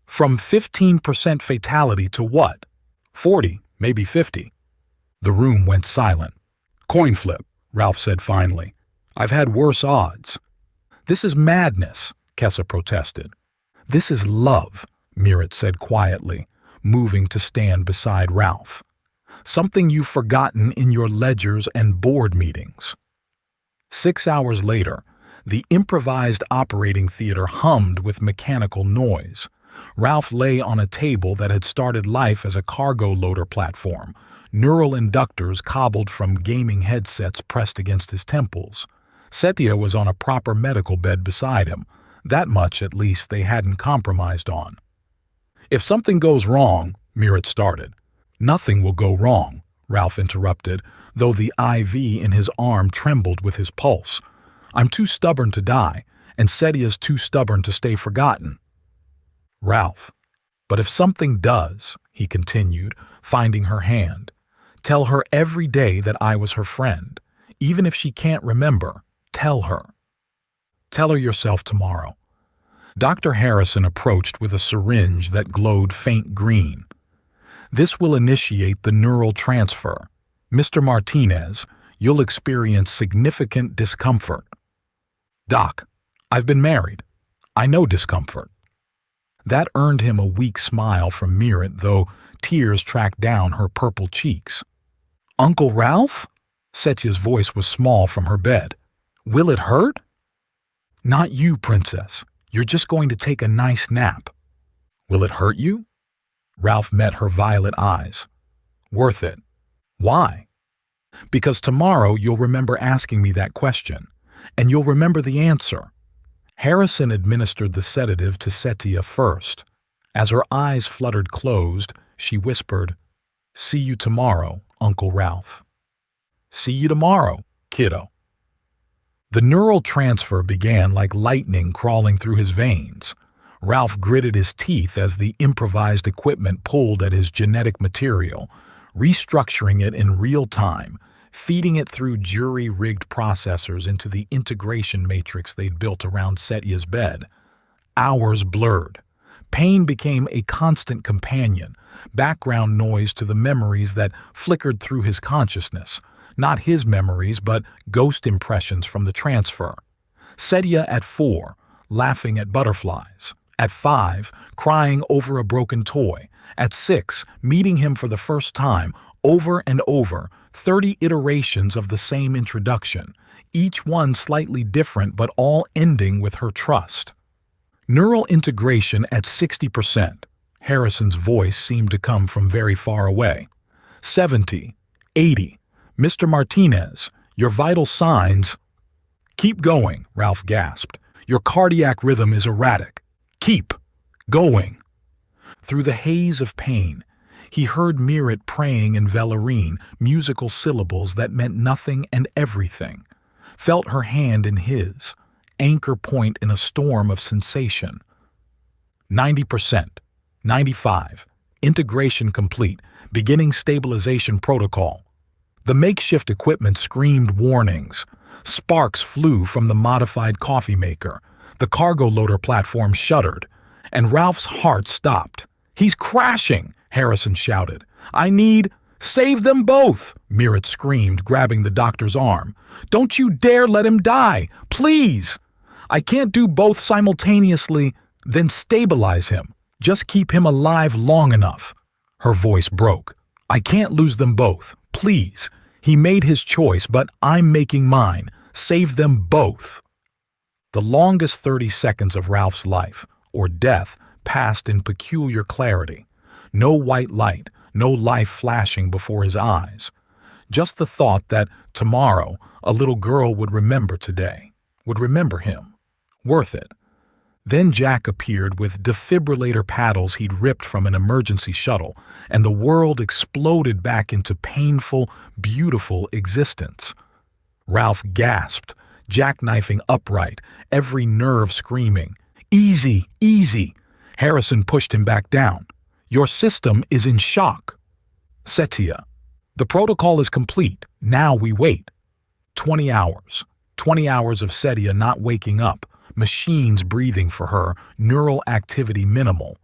From 15% fatality to what? 40, maybe 50. The room went silent. Coin flip, Ralph said finally. I've had worse odds. This is madness, Kessa protested. This is love, Mirret said quietly, moving to stand beside Ralph. Something you've forgotten in your ledgers and board meetings. 6 hours later, the improvised operating theater hummed with mechanical noise. Ralph lay on a table that had started life as a cargo loader platform, neural inductors cobbled from gaming headsets pressed against his temples. Setia was on a proper medical bed beside him. That much, at least, they hadn't compromised on. If something goes wrong, Mirret started. Nothing will go wrong, Ralph interrupted, though the IV in his arm trembled with his pulse. I'm too stubborn to die, and Setia's too stubborn to stay forgotten. Ralph, but if something does, he continued, finding her hand, tell her every day that I was her friend. Even if she can't remember, tell her. Tell her yourself tomorrow. Dr. Harrison approached with a syringe that glowed faint green. This will initiate the neural transfer. Mr. Martinez, you'll experience significant discomfort. Doc, I've been married. I know discomfort. That earned him a weak smile from Mirret, though tears tracked down her purple cheeks. Uncle Ralph? Setia's voice was small from her bed. Will it hurt? Not you, Princess. You're just going to take a nice nap. Will it hurt you? Ralph met her violet eyes. Worth it. Why? Because tomorrow you'll remember asking me that question, and you'll remember the answer. Harrison administered the sedative to Setia first. As her eyes fluttered closed, she whispered, See you tomorrow, Uncle Ralph. See you tomorrow, kiddo. The neural transfer began like lightning crawling through his veins. Ralph gritted his teeth as the improvised equipment pulled at his genetic material, restructuring it in real time, feeding it through jury-rigged processors into the integration matrix they'd built around Setia's bed. Hours blurred. Pain became a constant companion, background noise to the memories that flickered through his consciousness. Not his memories, but ghost impressions from the transfer. Setia at 4, laughing at butterflies. At 5, crying over a broken toy. At 6, meeting him for the first time, over and over, 30 iterations of the same introduction, each one slightly different but all ending with her trust. Neural integration at 60%. Harrison's voice seemed to come from very far away. 70, 80. Mr. Martinez, your vital signs... Keep going, Ralph gasped. Your cardiac rhythm is erratic. Keep going. Through the haze of pain, he heard Mirret praying in Velarine, musical syllables that meant nothing and everything. Felt her hand in his, anchor point in a storm of sensation. 90%, 95, integration complete, beginning stabilization protocol. The makeshift equipment screamed warnings. Sparks flew from the modified coffee maker. The cargo loader platform shuddered, and Ralph's heart stopped. He's crashing, Harrison shouted. I need... Save them both, Mirret screamed, grabbing the doctor's arm. Don't you dare let him die, please. I can't do both simultaneously. Then stabilize him. Just keep him alive long enough. Her voice broke. I can't lose them both, please. He made his choice, but I'm making mine. Save them both. The longest 30 seconds of Ralph's life, or death, passed in peculiar clarity. No white light, no life flashing before his eyes. Just the thought that tomorrow a little girl would remember today, would remember him. Worth it. Then Jack appeared with defibrillator paddles he'd ripped from an emergency shuttle, and the world exploded back into painful, beautiful existence. Ralph gasped, jackknifing upright, every nerve screaming, "Easy, easy!" Harrison pushed him back down. "Your system is in shock." Setia. "The protocol is complete. Now we wait." 20 hours. 20 hours of Setia not waking up, machines breathing for her, neural activity minimal.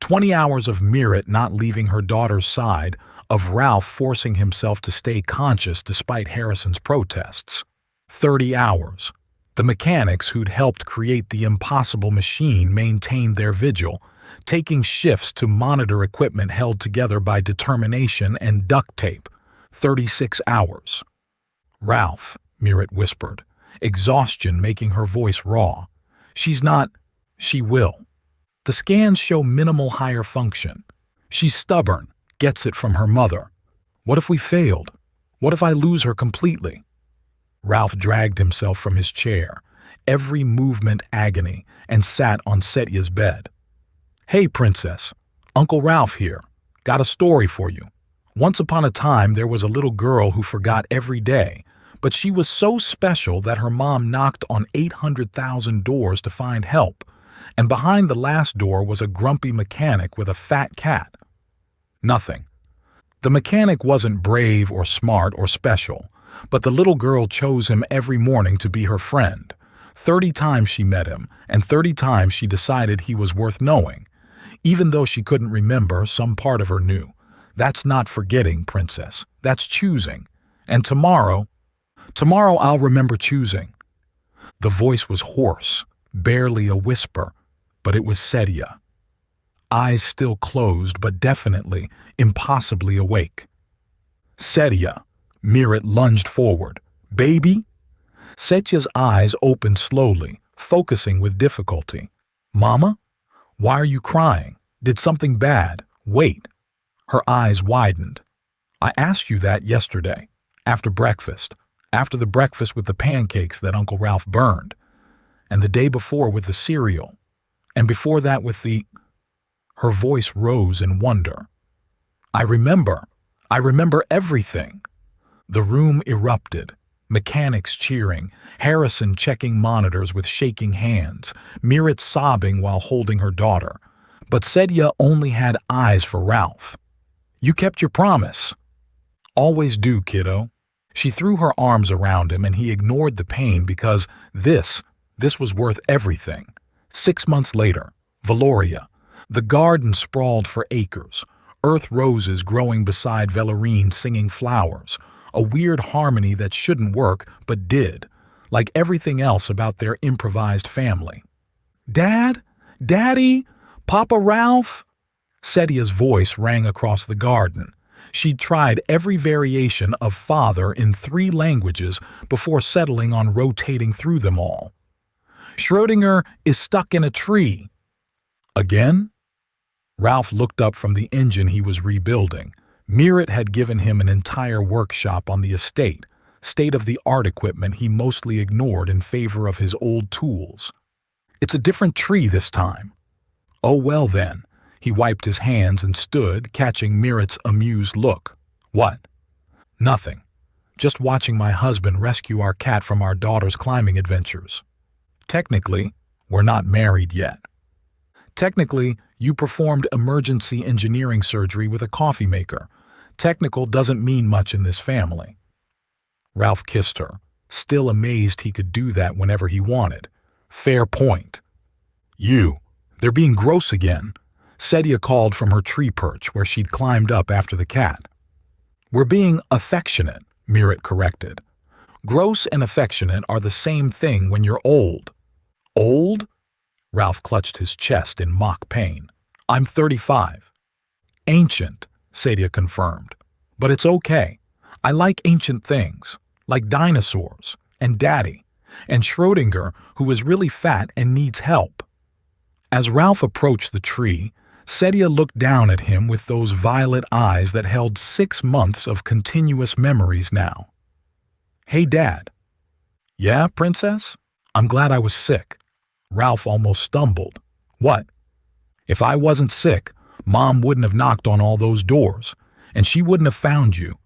20 hours of Mirret not leaving her daughter's side, of Ralph forcing himself to stay conscious despite Harrison's protests. 30 hours. The mechanics who'd helped create the impossible machine maintained their vigil, taking shifts to monitor equipment held together by determination and duct tape. 36 hours. "Ralph," Mirret whispered, exhaustion making her voice raw. "She's not. She will. The scans show minimal higher function. She's stubborn, gets it from her mother. What if we failed? What if I lose her completely?" Ralph dragged himself from his chair, every movement agony, and sat on Setia's bed. "Hey, Princess. Uncle Ralph here. Got a story for you. Once upon a time, there was a little girl who forgot every day, but she was so special that her mom knocked on 800,000 doors to find help, and behind the last door was a grumpy mechanic with a fat cat. Nothing. The mechanic wasn't brave or smart or special, but the little girl chose him every morning to be her friend. 30 times she met him, and 30 times she decided he was worth knowing. Even though she couldn't remember, some part of her knew. That's not forgetting, Princess. That's choosing. And tomorrow I'll remember choosing." The voice was hoarse, barely a whisper, but it was Setia. Eyes still closed, but definitely, impossibly awake. "Setia," Mirret lunged forward. "Baby?" Setia's eyes opened slowly, focusing with difficulty. "Mama? Why are you crying? Did something bad? Wait." Her eyes widened. "I asked you that yesterday, after breakfast. After the breakfast with the pancakes that Uncle Ralph burned, and the day before with the cereal, and before that with the—" Her voice rose in wonder. I remember everything." The room erupted, mechanics cheering, Harrison checking monitors with shaking hands, Mirret sobbing while holding her daughter. But Setia only had eyes for Ralph. "You kept your promise." "Always do, kiddo." She threw her arms around him and he ignored the pain because this was worth everything. 6 months later, Valoria. The garden sprawled for acres, earth roses growing beside Velarine singing flowers, a weird harmony that shouldn't work but did, like everything else about their improvised family. "Dad? Daddy? Papa Ralph?" Setia's voice rang across the garden. She'd tried every variation of father in 3 languages before settling on rotating through them all. "Schrödinger is stuck in a tree." "Again?" Ralph looked up from the engine he was rebuilding. Mirret had given him an entire workshop on the estate, state-of-the-art equipment he mostly ignored in favor of his old tools. "It's a different tree this time." "Oh well then." He wiped his hands and stood, catching Mirret's amused look. "What?" "Nothing. Just watching my husband rescue our cat from our daughter's climbing adventures. Technically, we're not married yet. Technically, you performed emergency engineering surgery with a coffee maker. Technical doesn't mean much in this family." Ralph kissed her, still amazed he could do that whenever he wanted. "Fair point." They're being gross again." Setia called from her tree perch where she'd climbed up after the cat. "We're being affectionate," Mirret corrected. "Gross and affectionate are the same thing when you're old." "Old?" Ralph clutched his chest in mock pain. "I'm 35. "Ancient," Setia confirmed. "But it's okay. I like ancient things, like dinosaurs, and Daddy, and Schrödinger, who is really fat and needs help." As Ralph approached the tree, Setia looked down at him with those violet eyes that held 6 months of continuous memories now. "Hey, Dad." "Yeah, Princess? I'm glad I was sick." Ralph almost stumbled. What? If I wasn't sick, Mom wouldn't have knocked on all those doors, and she wouldn't have found you,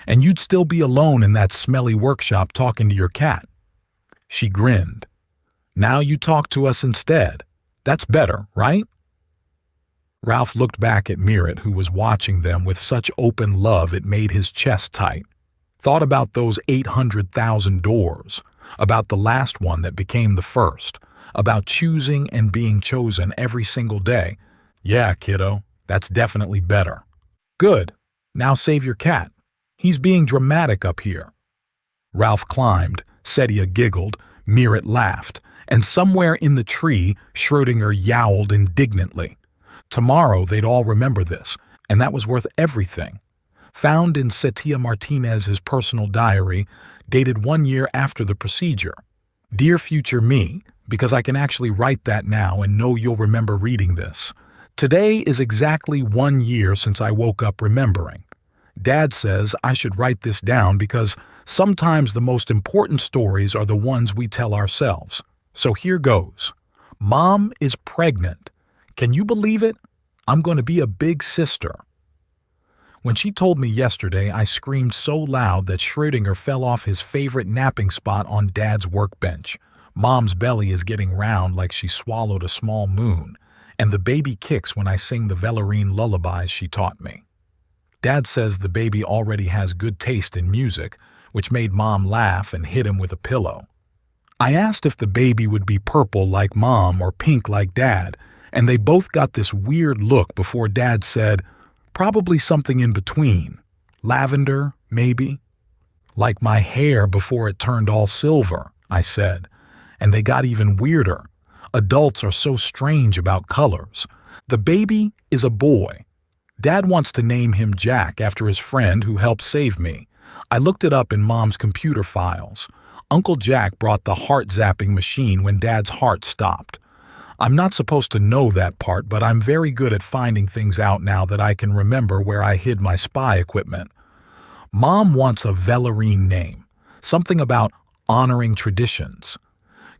and you'd still be alone in that smelly workshop talking to your cat. She grinned. Now you talk to us instead. That's better, right? Ralph looked back at Mirret, who was watching them with such open love it made his chest tight. Thought about those 800,000 doors, about the last one that became the first, about choosing and being chosen every single day. Yeah, kiddo, that's definitely better. Good. Now save your cat. He's being dramatic up here. Ralph climbed, Sedia giggled, Mirret laughed, and somewhere in the tree, Schrödinger yowled indignantly. Tomorrow they'd all remember this, and that was worth everything. Found in Setia Martinez's personal diary, dated 1 year after the procedure. Dear future me, because I can actually write that now and know you'll remember reading this. Today is exactly 1 year since I woke up remembering. Dad says I should write this down because sometimes the most important stories are the ones we tell ourselves. So here goes. Mom is pregnant. Can you believe it? I'm going to be a big sister. When she told me yesterday, I screamed so loud that Schrödinger fell off his favorite napping spot on Dad's workbench. Mom's belly is getting round like she swallowed a small moon, and the baby kicks when I sing the Vellerine lullabies she taught me. Dad says the baby already has good taste in music, which made Mom laugh and hit him with a pillow. I asked if the baby would be purple like Mom or pink like Dad, and they both got this weird look before Dad said, probably something in between. Lavender, maybe? Like my hair before it turned all silver, I said, and they got even weirder. Adults are so strange about colors. The baby is a boy. Dad wants to name him Jack after his friend who helped save me. I looked it up in Mom's computer files. Uncle Jack brought the heart-zapping machine when Dad's heart stopped. I'm not supposed to know that part, but I'm very good at finding things out now that I can remember where I hid my spy equipment. Mom wants a Vellerine name, something about honoring traditions.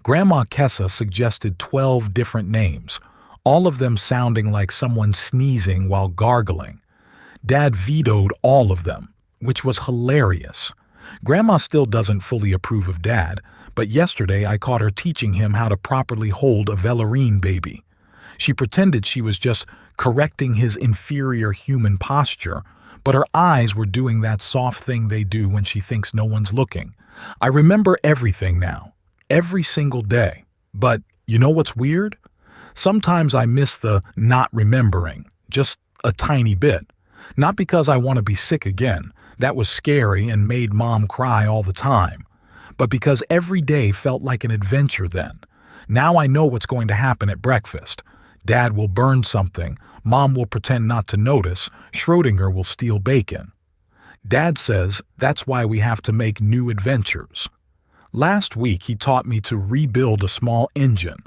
Grandma Kessa suggested 12 different names, all of them sounding like someone sneezing while gargling. Dad vetoed all of them, which was hilarious. Grandma still doesn't fully approve of Dad, but yesterday I caught her teaching him how to properly hold a Vellerine baby. She pretended she was just correcting his inferior human posture, but her eyes were doing that soft thing they do when she thinks no one's looking. I remember everything now, every single day. But you know what's weird? Sometimes I miss the not remembering, just a tiny bit. Not because I want to be sick again. That was scary and made Mom cry all the time. But because every day felt like an adventure then. Now I know what's going to happen at breakfast. Dad will burn something, Mom will pretend not to notice, Schrödinger will steal bacon. Dad says that's why we have to make new adventures. Last week he taught me to rebuild a small engine.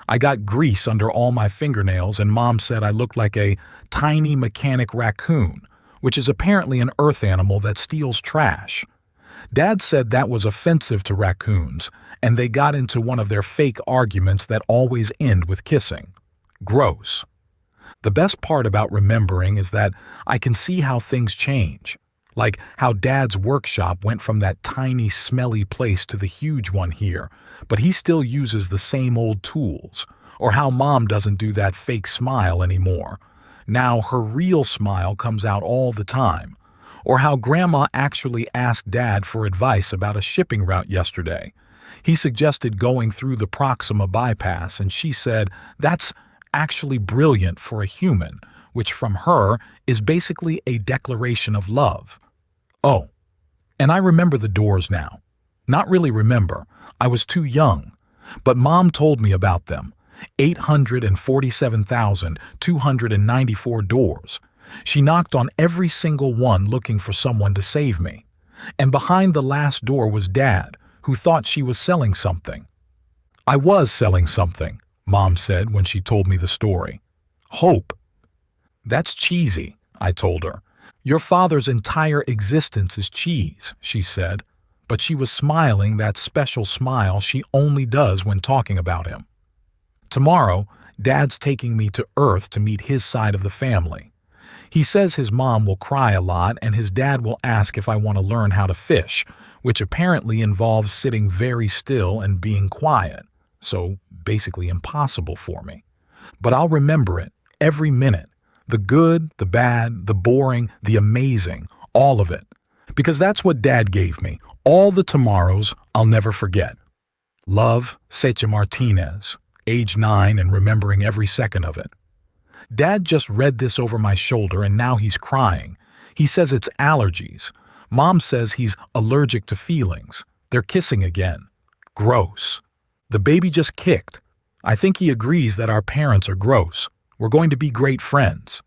I got grease under all my fingernails and Mom said I looked like a tiny mechanic raccoon, which is apparently an earth animal that steals trash. Dad said that was offensive to raccoons, and they got into one of their fake arguments that always end with kissing. Gross. The best part about remembering is that I can see how things change. Like how Dad's workshop went from that tiny, smelly place to the huge one here, but he still uses the same old tools. Or how Mom doesn't do that fake smile anymore. Now her real smile comes out all the time. Or how Grandma actually asked Dad for advice about a shipping route yesterday. He suggested going through the Proxima bypass, and she said, that's actually brilliant for a human, which from her is basically a declaration of love. Oh, and I remember the doors now. Not really remember, I was too young. But Mom told me about them. 847,294 doors. She knocked on every single one looking for someone to save me. And behind the last door was Dad, who thought she was selling something. I was selling something, Mom said when she told me the story. Hope. That's cheesy, I told her. Your father's entire existence is cheese, she said, but she was smiling that special smile she only does when talking about him. Tomorrow, Dad's taking me to Earth to meet his side of the family. He says his mom will cry a lot and his dad will ask if I want to learn how to fish, which apparently involves sitting very still and being quiet, so basically impossible for me. But I'll remember it, every minute. The good, the bad, the boring, the amazing, all of it. Because that's what Dad gave me, all the tomorrows I'll never forget. Love, Secha Martinez, age 9 and remembering every second of it. Dad just read this over my shoulder and now he's crying. He says it's allergies. Mom says he's allergic to feelings. They're kissing again. Gross. The baby just kicked. I think he agrees that our parents are gross. We're going to be great friends.